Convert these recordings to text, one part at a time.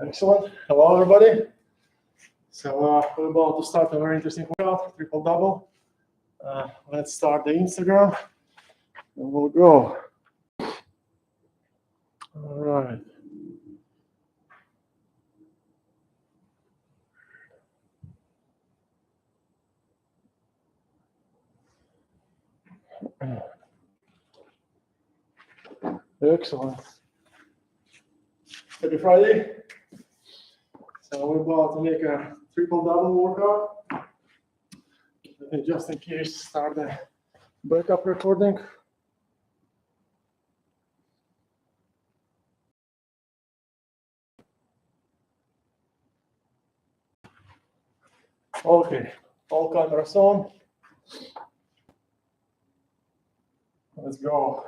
Excellent. Hello, everybody. So we're about to start a very interesting workout, triple double. Let's start the Instagram, and we'll go. All right. Excellent. Happy Friday. So we're about to make a triple double workout. And just in case, start the backup recording. Okay, all cameras on. Let's go.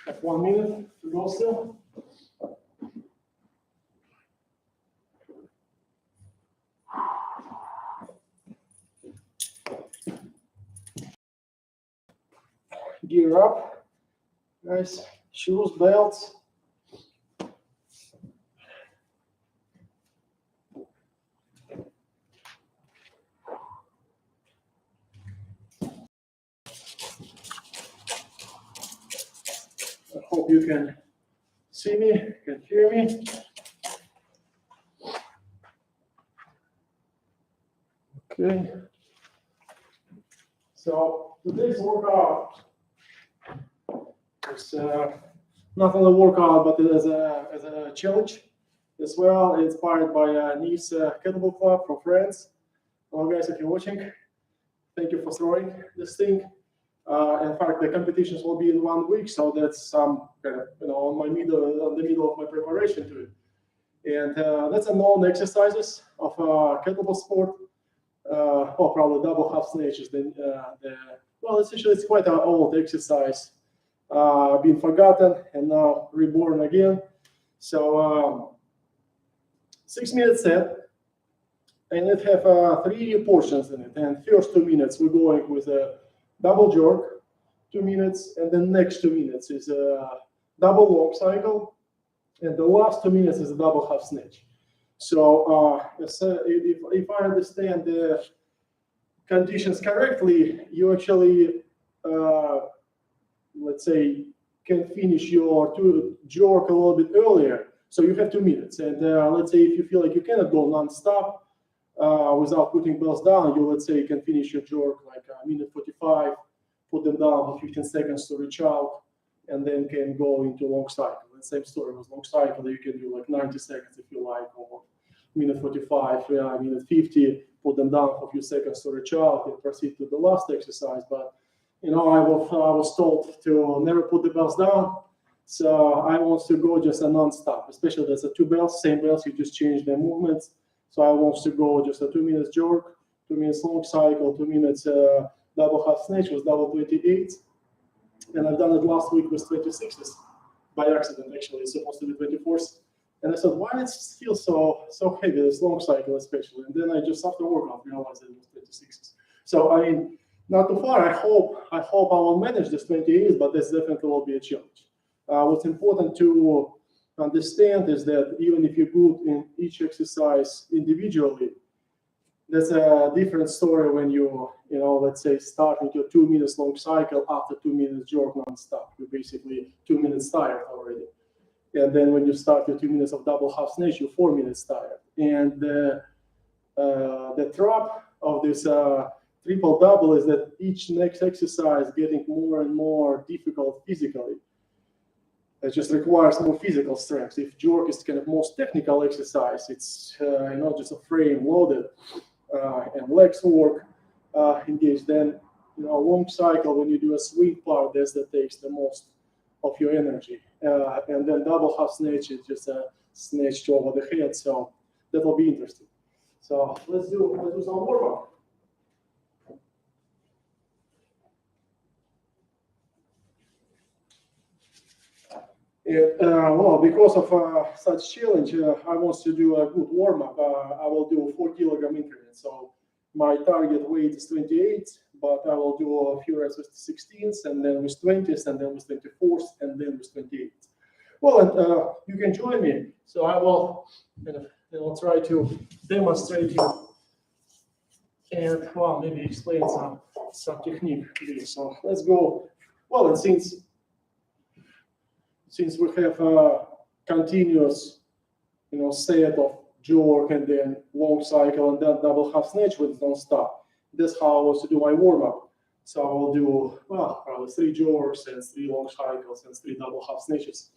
Have 1 minute to go still. Gear up, guys. Shoes, belts. I hope you can see me, can hear me. Okay. So today's workout is not only a workout, but it is a challenge as well. It's inspired by Nice Kettlebell Club from France. Well, guys, if you're watching, thank you for throwing this thing. In fact, the competitions will be in 1 week, so that's some kind of on the middle of my preparation to it. And that's a known exercises of Kettlebell Sport. Or probably double half snatch is well, essentially it's quite an old exercise, been forgotten and now reborn again. So 6 minute set, and it have 3 portions in it. And first 2 minutes we're going with a double jerk, 2 minutes, and the next 2 minutes is a double long cycle, and the last 2 minutes is a double half snatch. So if I understand the conditions correctly, you actually, let's say, can finish your jerk a little bit earlier. So you have 2 minutes. And let's say if you feel like you cannot go non-stop without putting bells down, let's say you can finish your jerk like a minute 45, put them down for 15 seconds to reach out, and then can go into long cycle. And same story with long cycle, you can do like 90 seconds if you like, or minute 45, minute 50, put them down for a few seconds to reach out and proceed to the last exercise. But I was told to never put the bells down, so I want to go just a non-stop, especially there's a 2 bells, same bells, you just change the movements. So I want to go just a 2 minutes jerk, 2 minutes long cycle, 2 minutes double half snatch with double 28. And I've done it last week with 26s by accident. Actually, it's supposed to be 24s. And I said, why does it feel so heavy, this long cycle especially? And then I just after workout realized that it was 26s. So I mean, not too far. I hope I will manage this 28s, but this definitely will be a challenge. What's important to understand is that even if you're good in each exercise individually, that's a different story when let's say start with your 2 minutes long cycle after 2 minutes jerk non-stop. You're basically 2 minutes tired already. And then when you start your 2 minutes of double half snatch, you're 4 minutes tired. And the trap of this triple double is that each next exercise getting more and more difficult physically. It just requires more physical strength. If jerk is kind of most technical exercise, it's just a frame loaded and legs work engaged. Then long cycle when you do a swing part, that takes the most of your energy. And then double half snatch is just a snatch over the head. So that will be interesting. So let's do some warm up. Well, because of such challenge, I want to do a good warm up. I will do 4 kilogram increments. So My target weight is 28, but I will do a few reps with 16s, and then with 20s, and then with 24s, and then with 28. Well, and you can join me. So I will try to demonstrate you and well, maybe explain some technique here. So let's go. Well, and since we have a continuous, set of jerk and then long cycle and then double half snatch with don't stop. That's how I was to do my warm up. So I will do probably 3 jerks and 3 long cycles and 3 double half snatches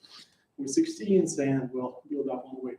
with 16s, and we'll build up on the way.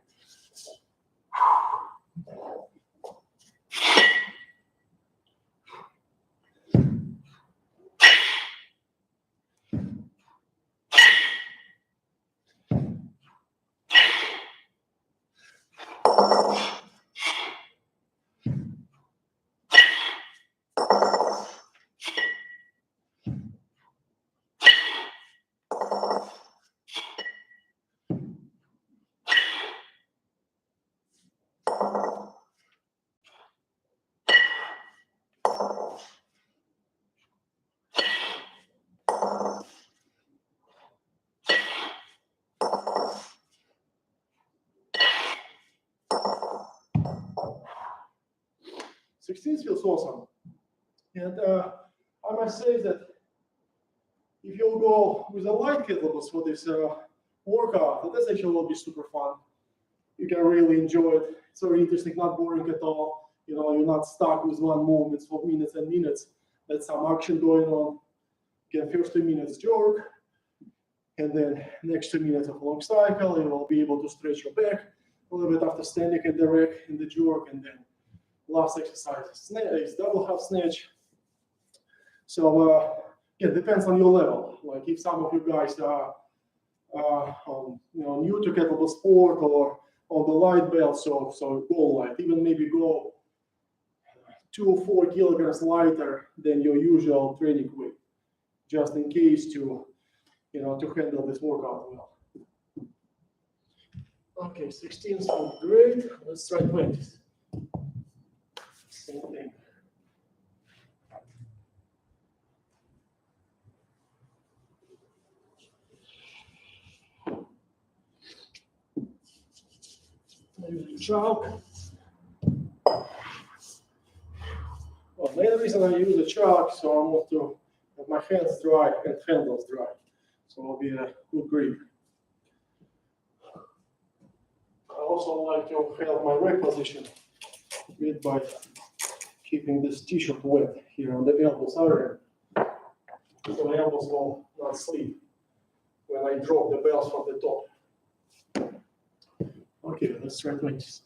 Sixteen feels awesome, and I must say that if you'll go with a light kettlebells for this workout, that actually will be super fun. You can really enjoy it. It's very interesting, not boring at all. You're not stuck with one movement for minutes and minutes. There's some action going on. Again, first 2 minutes jerk, and then next 2 minutes of long cycle. You will be able to stretch your back a little bit after standing at the rack in the jerk, and then last exercise is double half snatch. So it depends on your level. Like if some of you guys are new to Kettlebell Sport or on the light belt, so go light. Even maybe go 2 or 4 kilograms lighter than your usual training weight, just in case to handle this workout well. Okay, 16s feel great. Let's try 20s. Same thing. I usually chalk. Well, the main reason I use a chalk, so I want to have my hands dry and handles dry. So it'll be a good grip. I also like to help my rack position a bit by keeping this t-shirt wet here on the elbows area. So my elbows will not slip when I drop the bells from the top. Okay, let's try 20s.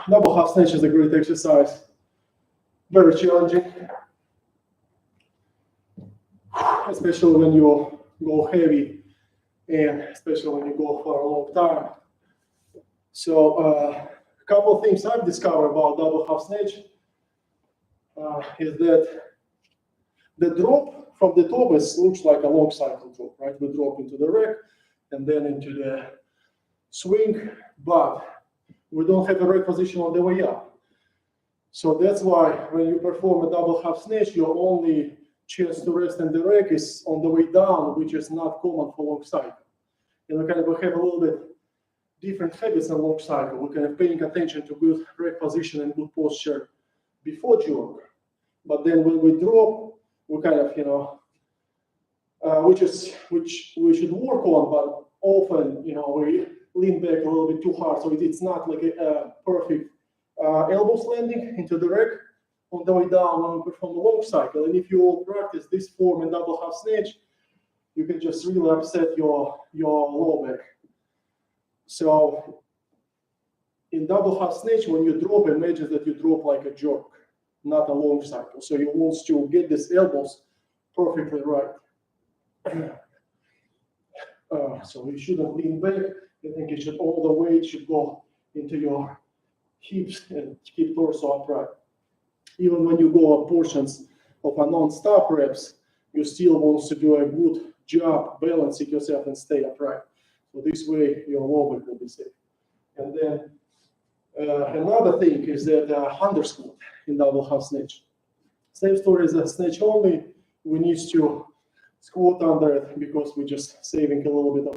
Double half snatch is a great exercise. Very challenging, especially when you go heavy and especially when you go for a long time. So a couple of things I've discovered about double half snatch is that the drop from the top looks like a long cycle drop, right? We drop into the rack and then into the swing, but we don't have a rack position on the way up. So that's why when you perform a double half snatch, your only chance to rest in the rack is on the way down, which is not common for long cycle. And we kind of have a little bit different habits in long cycle. We're kind of paying attention to good rack position and good posture before jerk. But then when we drop, we kind of, which we should work on, but often, we lean back a little bit too hard. So it's not like a perfect elbows landing into the rack on the way down when we perform a long cycle. And if you all practice this form in double half snatch, you can just really upset your low back. So in double half snatch, when you drop, imagine that you drop like a jerk, not a long cycle. So you want to get these elbows perfectly right. So you shouldn't lean back. I think it should, all the weight should go into your hips and keep torso upright. Even when you go up portions of a non-stop reps, you still want to do a good job balancing yourself and stay upright. So this way your low back will be safe. And then another thing is that under squat in double half snatch. Same story as a snatch only. We need to squat under it because we're just saving a little bit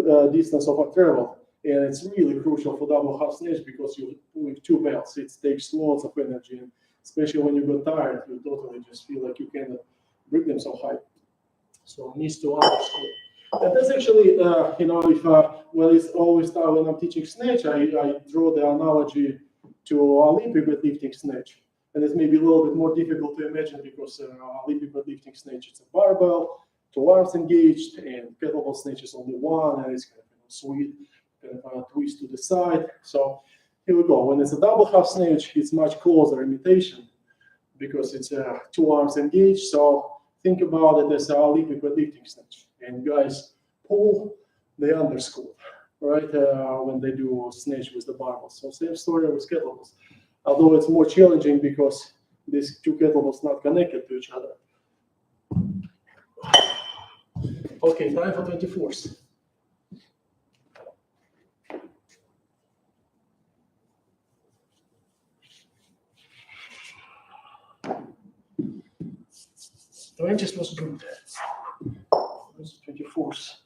of distance of a travel. And it's really crucial for double half snatch because you with two belts, it takes lots of energy. And especially when you get tired, you totally just feel like you cannot bring them so high. So it needs to under squat. And that's actually, it's always when I'm teaching snatch, I draw the analogy to Olympic weightlifting snatch. And it's maybe a little bit more difficult to imagine because Olympic weightlifting snatch, it's a barbell, 2 arms engaged, and kettlebell snatch is only one, and it's kind of sweet, kind of a twist to the side. So here we go. When it's a double half snatch, it's much closer imitation because it's 2 arms engaged. So think about it as an Olympic weightlifting snatch. And guys pull the under squat, right? When they do snatch with the barbell. So same story with kettlebells. Although it's more challenging because these two kettlebells not connected to each other. Okay, time for 24s. Twenties was good. 24s.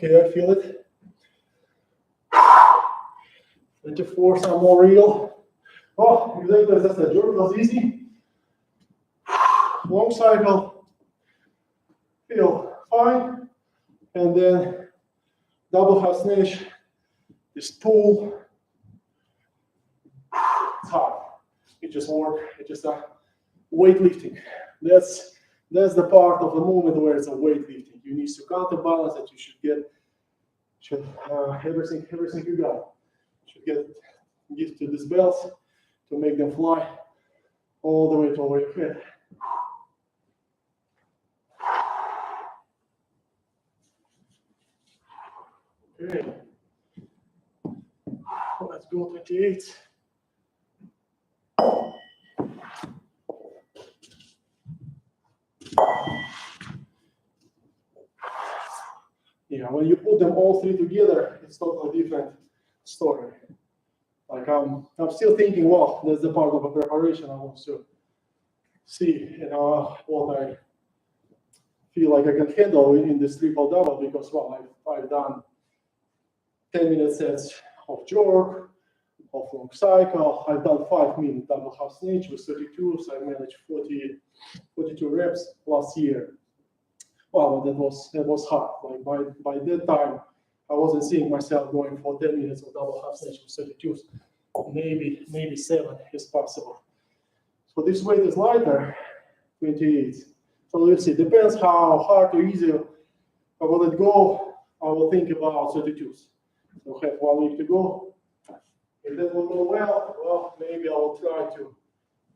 Okay, I feel it. 24s are more real. Oh, you think that's a jerk was easy? Long cycle, feel fine. And then double half snatch, this pull. It's hard. It just work. It's just a weightlifting. That's the part of the movement where it's a weightlifting. You need to counterbalance that. You should get everything you got. Should get used to these belts to make them fly all the way over your head. Okay. Let's go 28. Yeah, when you put them all three together, it's totally different story. Like I'm still thinking, well, that's the part of a preparation I want to see, what I feel like I can handle in this triple double because, well, I've done 10-minute sets of jerk, of long cycle. I've done 5-minute double half snatch with 32s. I managed 42 reps last year. Wow, that was hard. Like by that time, I wasn't seeing myself going for 10 minutes of double half snatch with 32s. Maybe 7 is possible. So this weight is lighter, 28. So let's see, depends how hard or easy I will let go. I will think about 32s. So I have 1 week to go. If that will go well, maybe I will try to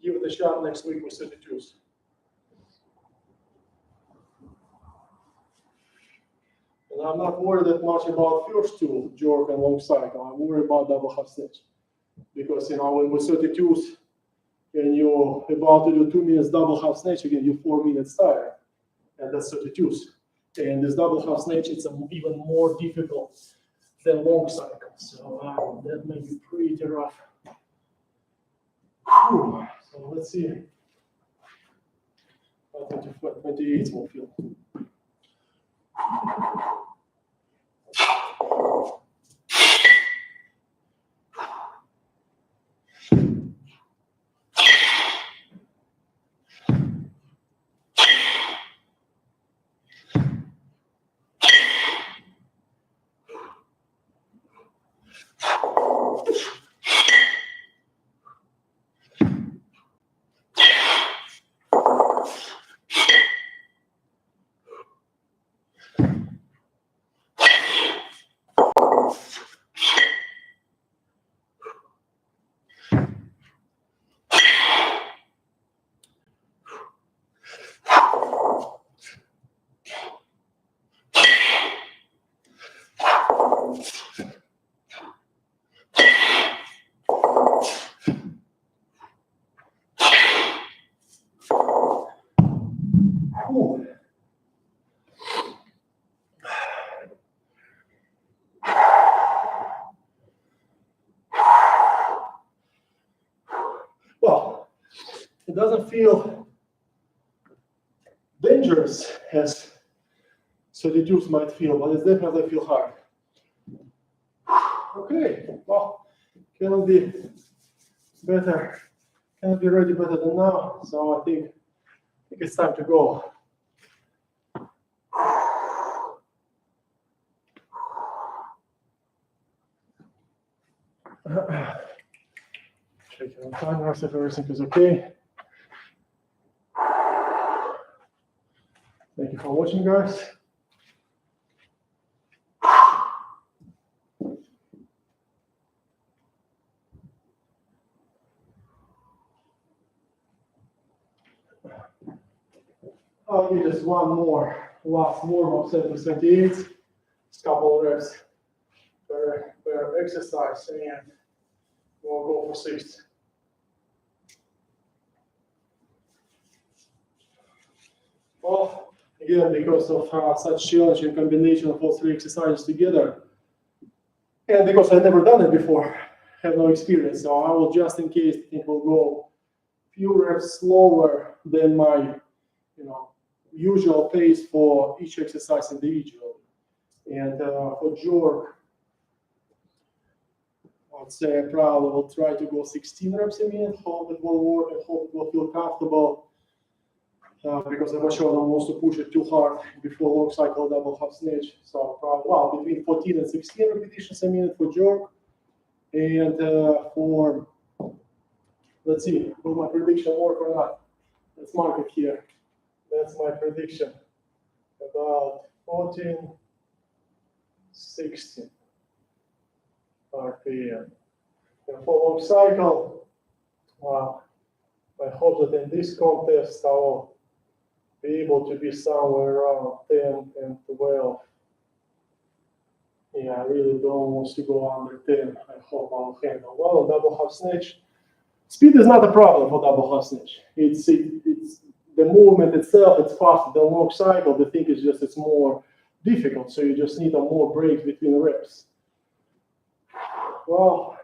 give it a shot next week with 32s. And I'm not worried that much about first two, jerk and long cycle. I'm worried about double half snatch. Because, when with 32s, and you're about to do 2 minutes double half snatch, again, you're 4 minutes tired. And that's 32s. And this double half snatch, it's even more difficult than long cycle. So that may be pretty rough. Whew. So let's see how 28 will feel. Well, it doesn't feel dangerous as 32s might feel, but it definitely feel hard. Okay, well, cannot be better, cannot be ready better than now. So I think it's time to go. Checking on timers if everything is okay. Thank you for watching, guys. I'll do just one more last warm-up set with 28. Just a couple of reps per exercise, and we'll go for 6. Well, again, because of such challenging combination of all 3 exercises together, and because I've never done it before, have no experience, so I will just in case think we'll go few reps slower than my usual pace for each exercise individually. And for jerk, I'd say I probably will try to go 16 reps a minute. Hope it will work and hope it will feel comfortable. Because I'm not sure I don't want to push it too hard before long cycle double half snatch. So probably between 14 and 16 repetitions a minute for jerk. And for, let's see, will my prediction work or not? Let's mark it here. That's my prediction. About 14, 16 RPM. And for long cycle, I hope that in this contest I will be able to be somewhere around 10 and 12. Yeah, I really don't want to go under 10. I hope I'll handle well. Double half snatch. Speed is not a problem for double half snatch. It's the movement itself, it's faster than long cycle. The thing is just it's more difficult, so you just need a more break between reps. Well,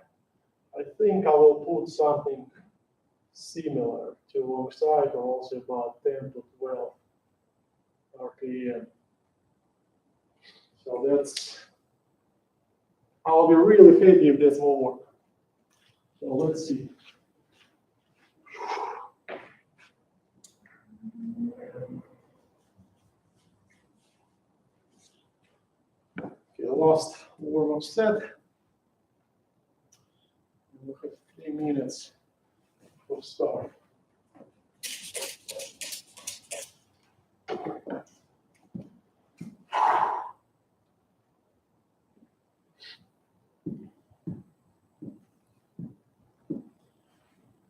I think I will put something similar to long cycle, also about 10 to 12 RPM. So I'll be really happy if this will work. So let's see. Okay, last warm-up set. We have 3 minutes for start.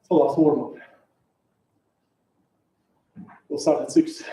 So last warm-up. We'll start at 6.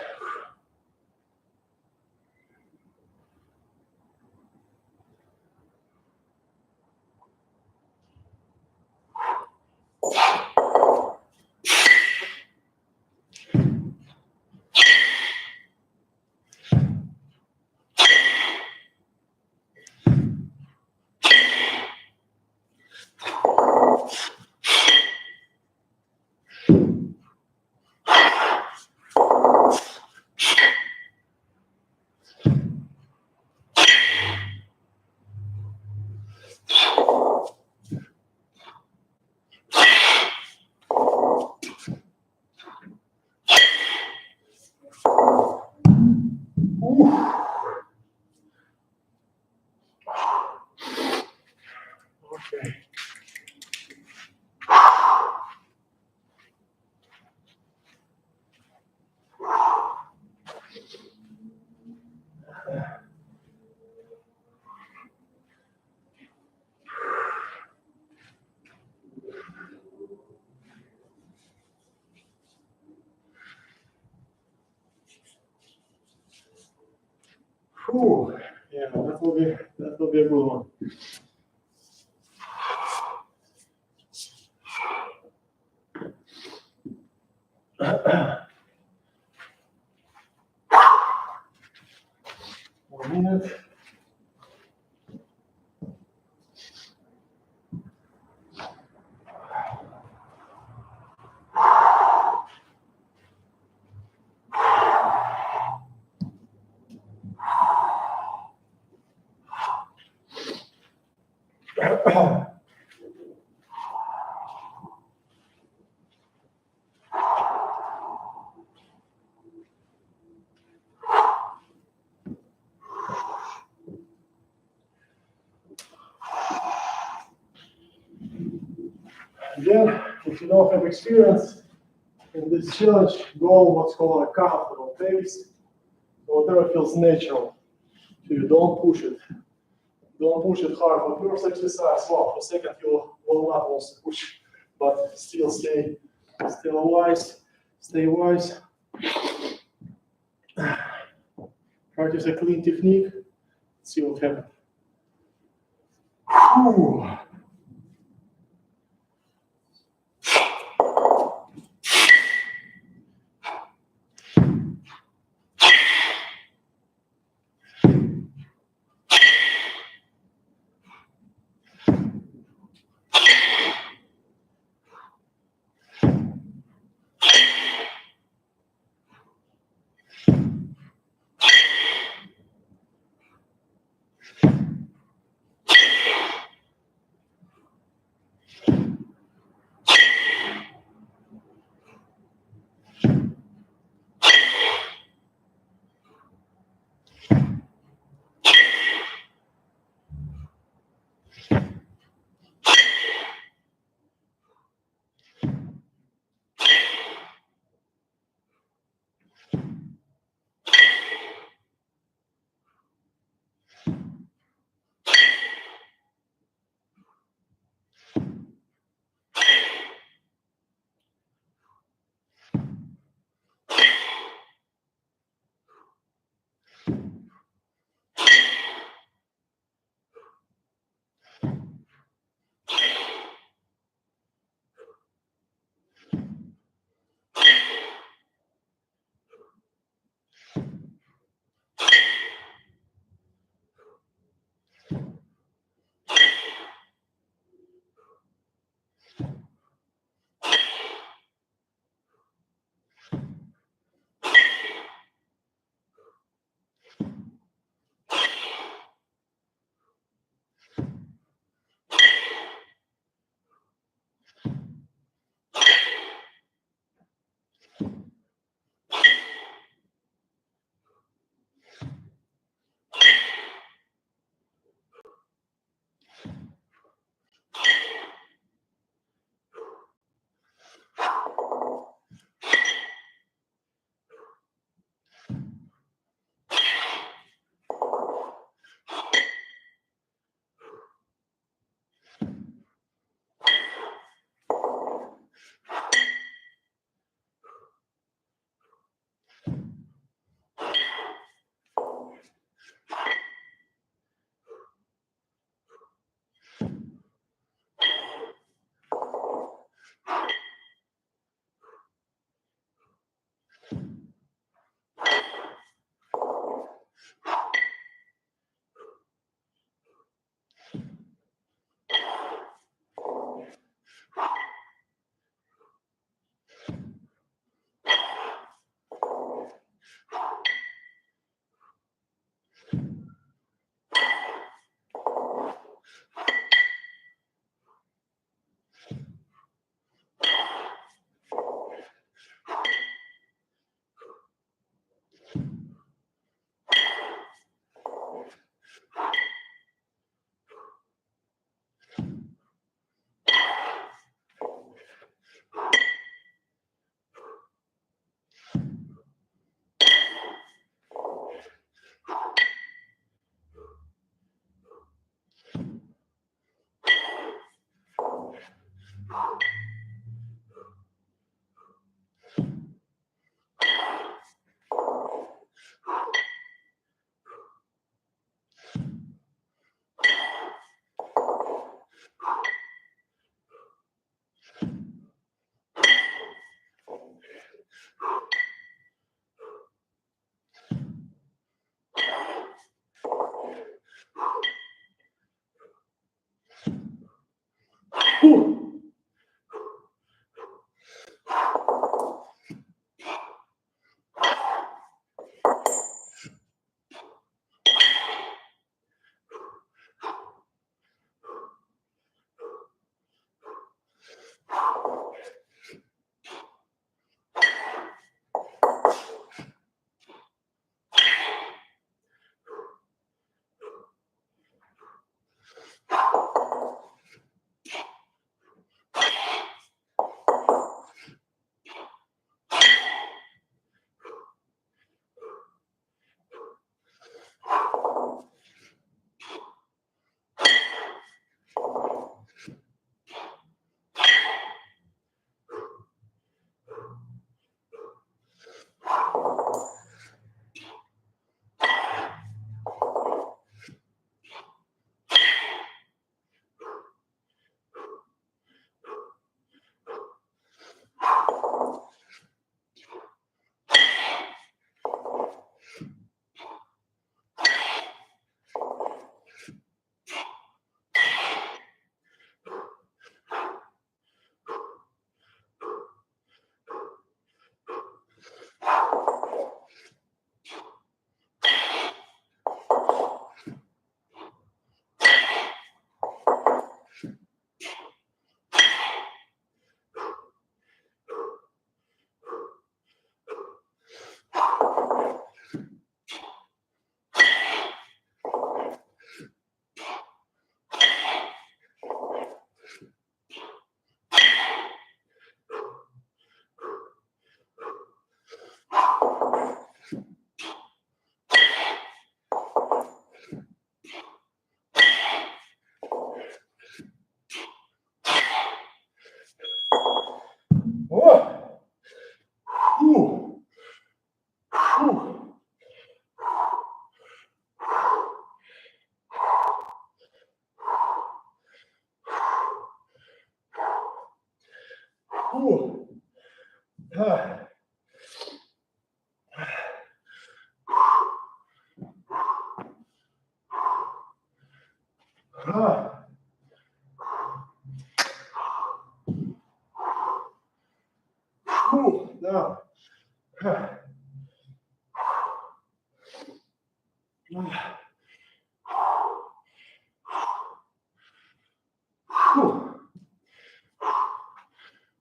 Okay. Whew. Yeah, that will be a good one. One minute. Again, if you don't have experience in this challenge, go what's called a comfortable pace, whatever feels natural to you. Don't push it. Don't push it hard. For first exercise, well, for second you will not also push, but still stay wise. Stay wise. Practice a clean technique. See what happens. Whew. Down.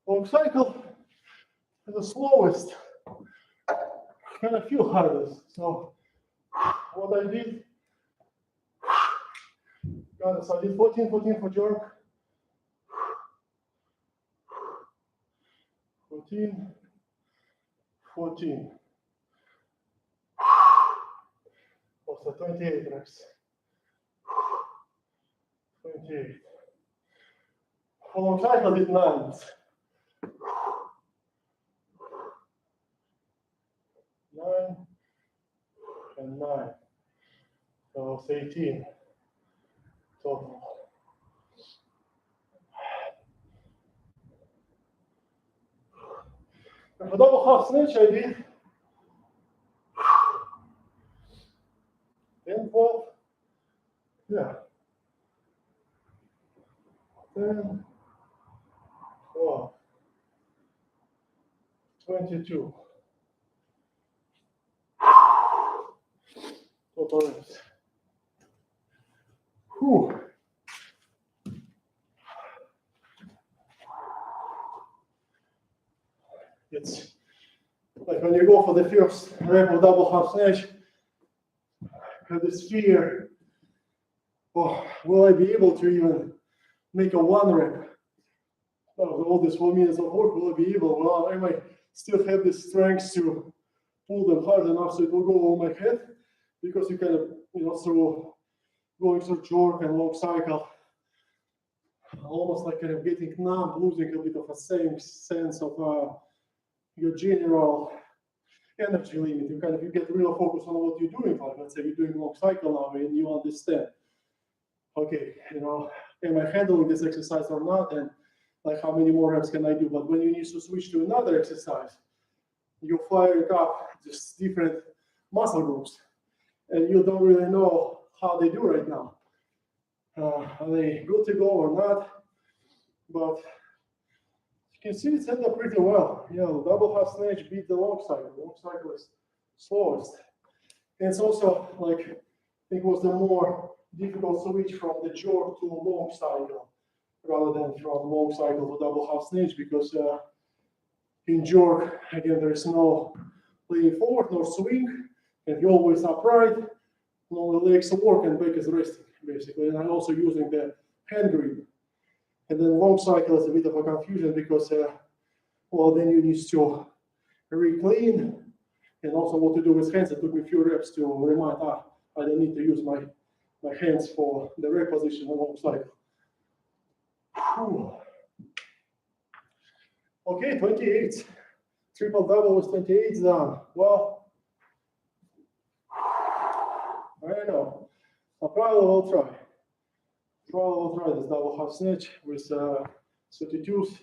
Long cycle is the slowest. Kind of feel hardest. So what I did, so I did 14 for jerk. 14. Also 28 reps. 28. For long cycle, I did 9. 9 and 9. So it's 18 total. And for double half snatch, I did 10, 12. Yeah. 10, 12, 22. Total reps. Whew. It's like when you go for the first rep of double half snatch, you have this fear, oh, will I be able to even make a 1 rep? Oh, with all this 4 minutes of work, will I be able? Well, I might still have the strength to pull them hard enough so it will go over my head, because you kind of, through going through jerk and long cycle, almost like kind of getting numb, losing a bit of a same sense of your general energy limit. You get real focus on what you're doing. Like, let's say you're doing long cycle now and you understand, okay, am I handling this exercise or not? And like, how many more reps can I do? But when you need to switch to another exercise, you're firing up just different muscle groups, and you don't really know how they do right now. Are they good to go or not? But you can see it set up pretty well. Yeah, the double half snatch beat the long cycle. The long cycle is slowest. And it's also like, I think it was the more difficult switch from the jerk to long cycle rather than from long cycle to double half snatch, because in jerk, again, there is no leaning forward nor swing, and you're always upright, long legs work and back is resting, basically. And I'm also using the hand grip. And then long cycle is a bit of a confusion because, well, then you need to reclean and also what to do with hands. It took me a few reps to remind, I don't need to use my hands for the rep position on long cycle. Whew. Okay, 28. Triple double with 28 done. Well, I don't know. I probably will try. This double half snatch with 32s.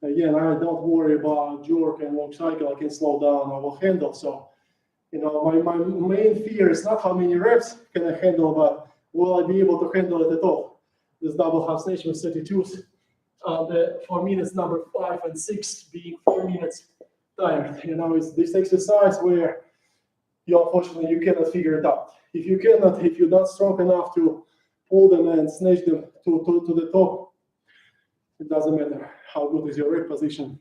Again, I don't worry about jerk and long cycle. I can slow down, I will handle. So, my main fear is not how many reps can I handle, but will I be able to handle it at all? This double half snatch with 32s. For minutes number 5 and 6 being 4 minutes tired. It's this exercise where unfortunately you cannot figure it out. If you're not strong enough to pull them and snatch them to the top, it doesn't matter how good is your rep position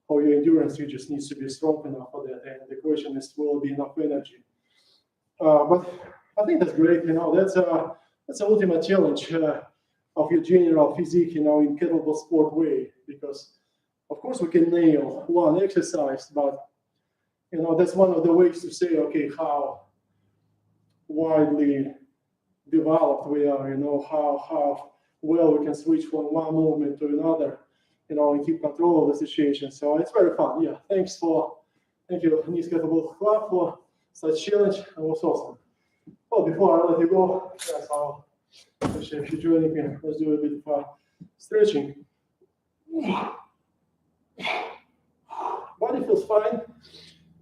or your endurance, you just need to be strong enough for that. And the question is, will be enough energy? But I think that's great. That's an ultimate challenge of your general physique, in kettlebell sport way, because of course we can nail one exercise, but that's one of the ways to say, okay, how widely developed we are, how well we can switch from one movement to another, and keep control of the situation. So it's very fun. Yeah, thank you, Denis Kettlebell Club, for such challenge. It was awesome. Well, before I let you go, yes, I'll appreciate if you're joining me. Let's do a bit of stretching. body feels fine.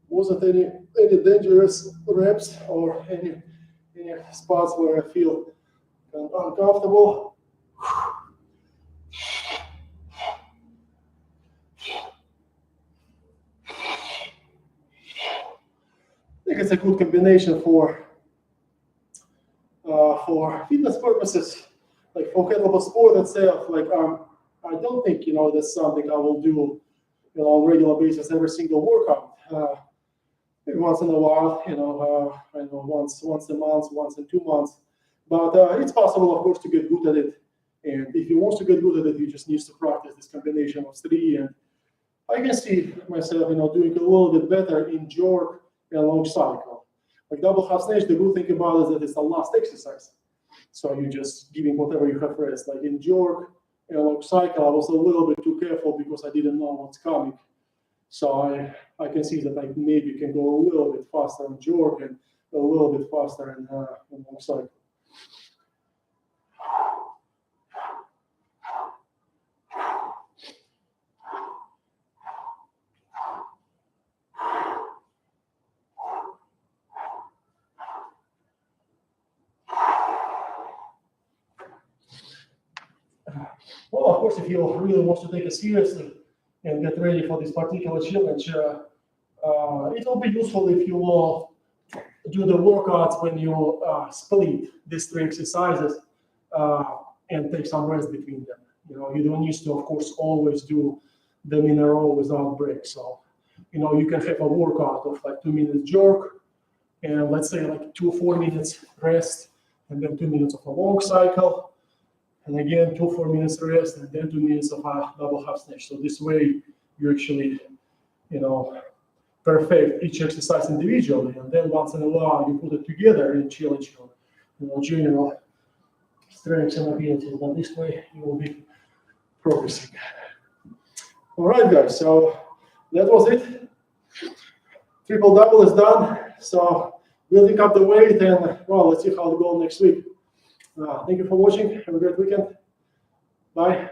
Wasn't any dangerous reps or any spots where I feel uncomfortable. I think it's a good combination for fitness purposes, like for kettlebell sport itself. Like I don't think that's something I will do on a regular basis every single workout. Maybe once in a while, I know once a month, once in 2 months. But it's possible, of course, to get good at it. And if you want to get good at it, you just need to practice this combination of three. And I can see myself, doing a little bit better in jerk and long cycle. Like double half snatch, the good thing about it is that it's the last exercise. So you're just giving whatever you have rest. Like in jerk and long cycle, I was a little bit too careful because I didn't know what's coming. So I can see that I maybe can go a little bit faster in jerk and a little bit faster in long cycle. Well, of course, if you really want to take it seriously and get ready for this particular challenge, it will be useful if you will do the workouts when you split these three exercises and take some rest between them. You don't need to, of course, always do them in a row without breaks. So, you can have a workout of like 2 minutes jerk and let's say like 2 or 4 minutes rest and then 2 minutes of a long cycle. And again, 2 or 4 minutes rest, and then 2 minutes of a double half snatch. So this way, you actually, perfect each exercise individually, and then once in a while you put it together and challenge your, general strengths and abilities. And this way, you will be progressing. All right, guys. So that was it. Triple double is done. So building up the weight, and well, let's see how it goes next week. Thank you for watching. Have a great weekend. Bye.